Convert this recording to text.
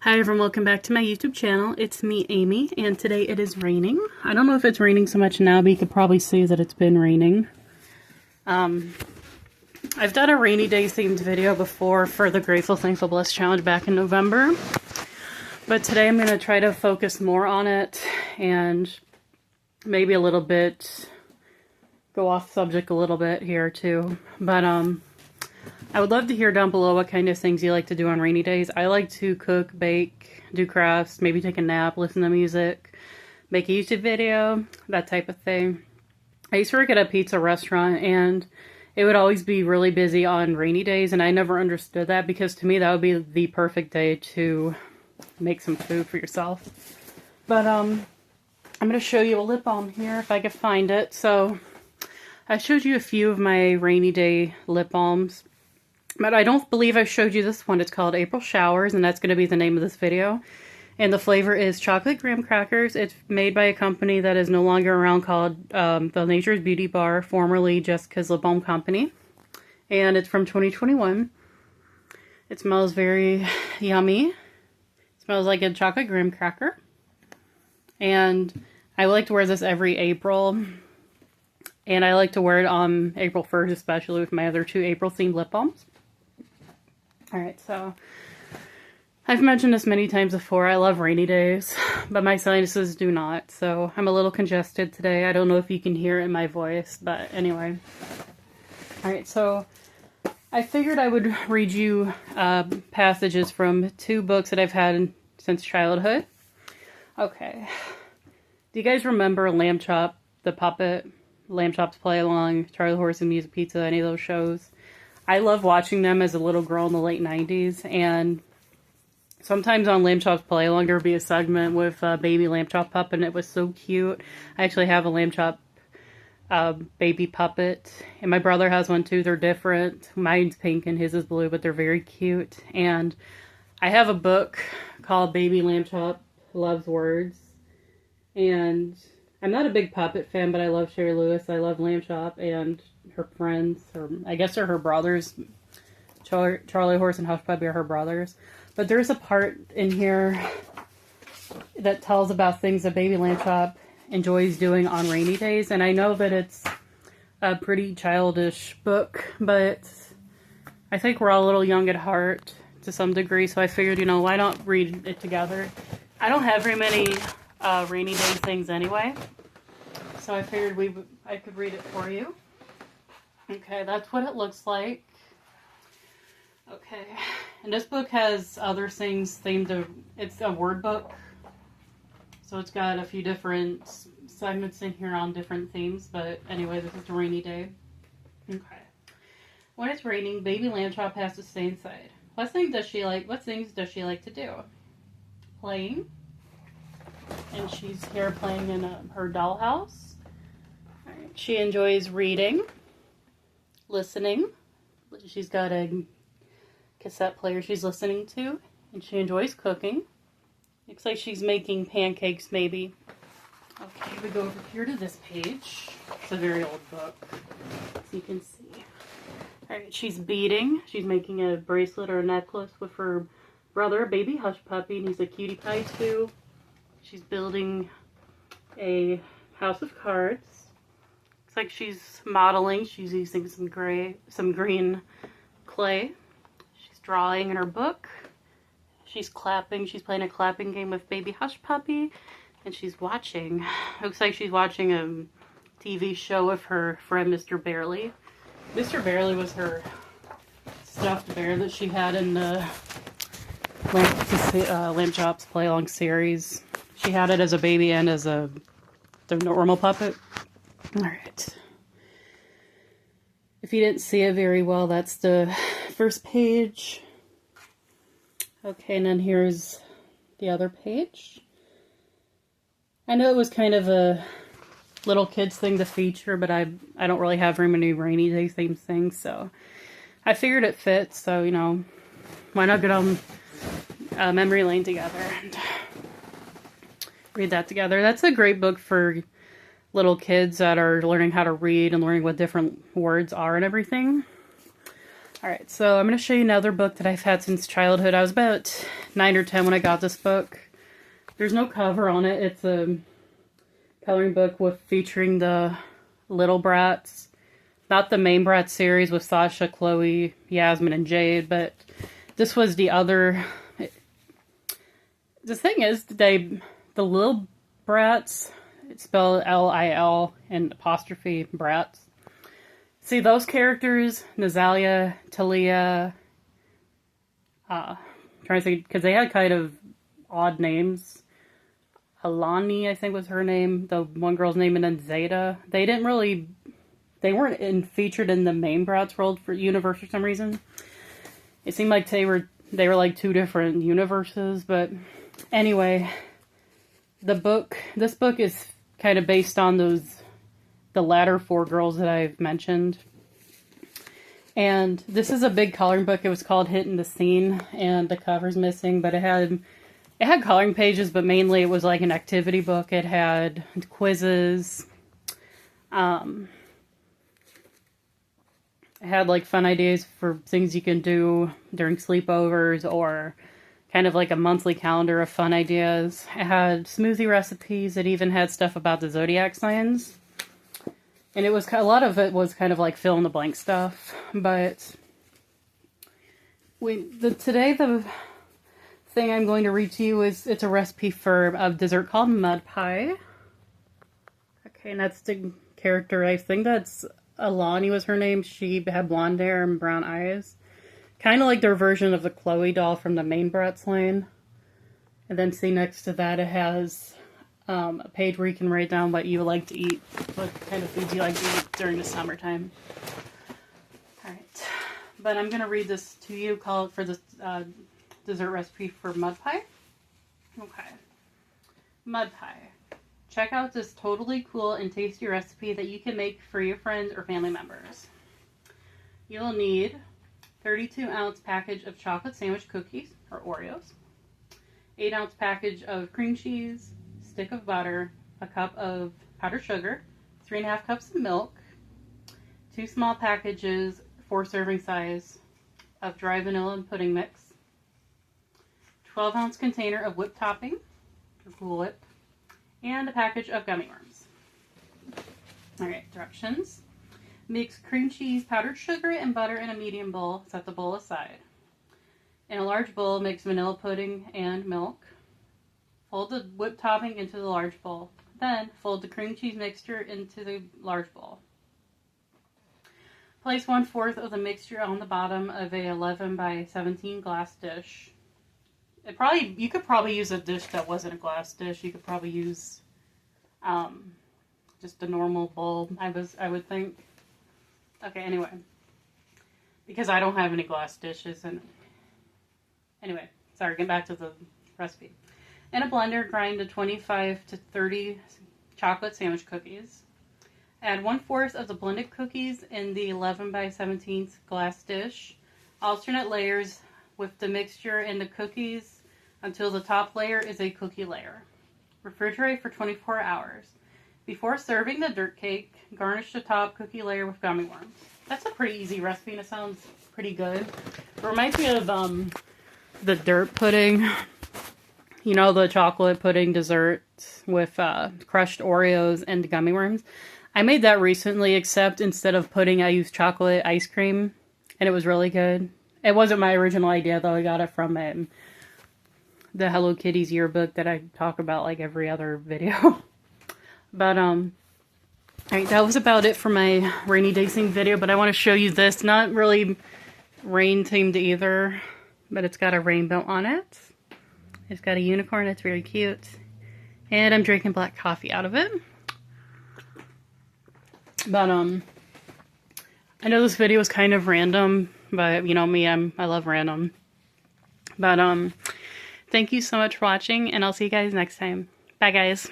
Hi everyone, welcome back to my YouTube channel. It's me, Amy, and today it is raining. I don't know if it's raining so much now, but you could probably see that it's been raining. I've done a rainy day themed video before for the Grateful, Thankful, Blessed challenge back in November. But today I'm going to try to focus more on it and maybe a little bit go off subject a little bit here too. But I would love to hear down below what kind of things you like to do on rainy days. I like to cook, bake, do crafts, maybe take a nap, listen to music, make a YouTube video, that type of thing. I used to work at a pizza restaurant and it would always be really busy on rainy days, and I never understood that because to me that would be the perfect day to make some food for yourself. But I'm going to show you a lip balm here if I can find it. So I showed you a few of my rainy day lip balms, but I don't believe I showed you this one. It's called April Showers, and that's going to be the name of this video. And the flavor is chocolate graham crackers. It's made by a company that is no longer around called the Nature's Beauty Bar, formerly Jessica's Lip Balm Company. And it's from 2021. It smells very yummy. It smells like a chocolate graham cracker. And I like to wear this every April. And I like to wear it on April 1st, especially with my other two April-themed lip balms. Alright, so I've mentioned this many times before. I love rainy days, but my sinuses do not. So I'm a little congested today. I don't know if you can hear it in my voice, but anyway. Alright, so I figured I would read you passages from two books that I've had since childhood. Okay. Do you guys remember Lamb Chop, the puppet? Lamb Chop's Play Along, Charlie Horse and Music Pizza, any of those shows? I love watching them as a little girl in the late 90s, and sometimes on Lamb Chop's Play Along there would be a segment with baby Lamb Chop puppet, and it was so cute. I actually have a Lamb Chop baby puppet, and my brother has one too. They're different. Mine's pink and his is blue, but they're very cute. And I have a book called Baby Lamb Chop Loves Words, and I'm not a big puppet fan, but I love Sherry Lewis. I love Lamb Chop and her friends, or I guess they're her brothers. Charlie Horse and Hush Puppy are her brothers. But there's a part in here that tells about things that Baby Lamb Chop enjoys doing on rainy days. And I know that it's a pretty childish book, but I think we're all a little young at heart to some degree. So I figured, you know, why not read it together? I don't have very many rainy day things anyway, so I figured I could read it for you. Okay, that's what it looks like. Okay, and this book has other things themed to, it's a word book, so it's got a few different segments in here on different themes, but anyway, this is the rainy day. Okay. When it's raining, Baby Lamb Chop has to stay inside. What things does she like to do? Playing. And she's here playing in her dollhouse. Right. She enjoys reading, listening. She's got a cassette player she's listening to, and she enjoys cooking. Looks like she's making pancakes, maybe. Okay, we go over here to this page. It's a very old book, so you can see. Alright, she's beading. She's making a bracelet or a necklace with her brother, Baby Hush Puppy, and he's a cutie pie too. She's building a house of cards. Looks like she's modeling. She's using some green clay. She's drawing in her book. She's clapping. She's playing a clapping game with Baby Hush Puppy. And she's watching. Looks like she's watching a TV show with her friend Mr. Barely. Mr. Barely was her stuffed bear that she had in the Lamb Chop's Play Along series. She had it as a baby and as the normal puppet. Alright. If you didn't see it very well, that's the first page. Okay, and then here's the other page. I know it was kind of a little kids thing to feature, but I don't really have very many rainy day themed things, so I figured it fits, so, you know, why not get on memory lane together and read that together. That's a great book for little kids that are learning how to read and learning what different words are and everything. Alright, so I'm going to show you another book that I've had since childhood. I was about 9 or 10 when I got this book. There's no cover on it. It's a coloring book with featuring the little brats. Not the main Brat series with Sasha, Chloe, Yasmin, and Jade, but this was the other. The thing is, the little brats, it's spelled L-I-L and apostrophe brats. See, those characters, Nazalia, Talia, trying to think, because they had kind of odd names. Alani, I think was her name, the one girl's name, and then Zeta. They weren't featured in the main Bratz World for universe for some reason. It seemed like they were like two different universes, but anyway, this book is kind of based on the latter 4 girls that I've mentioned. And this is a big coloring book. It was called Hitting the Scene, and the cover's missing, but it had coloring pages, but mainly it was like an activity book. It had quizzes. It had like fun ideas for things you can do during sleepovers, or kind of like a monthly calendar of fun ideas. It had smoothie recipes. It even had stuff about the zodiac signs. And it was a lot of it was kind of like fill in the blank stuff. But today the thing I'm going to read to you it's a recipe for a dessert called mud pie. Okay, and that's the character. I think that's Alani was her name. She had blonde hair and brown eyes. Kind of like their version of the Chloe doll from the main Bratz line. And then see next to that it has a page where you can write down what you like to eat. What kind of foods you like to eat during the summertime. Alright. But I'm going to read this to you, call it for this dessert recipe for mud pie. Okay. Mud pie. Check out this totally cool and tasty recipe that you can make for your friends or family members. You'll need 32-ounce package of chocolate sandwich cookies, or Oreos, 8-ounce package of cream cheese, stick of butter, a cup of powdered sugar, 3.5 cups of milk, 2 small packages, 4 serving size of dry vanilla and pudding mix, 12-ounce container of whipped topping, or Cool Whip, and a package of gummy worms. Alright, directions. Mix cream cheese, powdered sugar, and butter in a medium bowl. Set the bowl aside. In a large bowl, mix vanilla pudding and milk. Fold the whipped topping into the large bowl. Then, fold the cream cheese mixture into the large bowl. Place 1/4 of the mixture on the bottom of a 11 by 17 glass dish. You could probably use a dish that wasn't a glass dish. You could probably use just a normal bowl, I would think. Okay, anyway. Because I don't have any glass dishes. And anyway, sorry, get back to the recipe. In a blender, grind the 25 to 30 chocolate sandwich cookies. Add 1/4 of the blended cookies in the 11 by 17 glass dish. Alternate layers with the mixture and the cookies until the top layer is a cookie layer. Refrigerate for 24 hours. Before serving the dirt cake, garnish the top cookie layer with gummy worms. That's a pretty easy recipe and it sounds pretty good. It reminds me of the dirt pudding. You know, the chocolate pudding dessert with crushed Oreos and gummy worms. I made that recently, except instead of pudding, I used chocolate ice cream. And it was really good. It wasn't my original idea, though. I got it from the Hello Kitty's yearbook that I talk about like every other video. But, alright, that was about it for my rainy day themed video. But I want to show you this. Not really rain themed either. But it's got a rainbow on it. It's got a unicorn. It's very cute. And I'm drinking black coffee out of it. But, I know this video is kind of random. But, you know me, I love random. But, thank you so much for watching. And I'll see you guys next time. Bye, guys.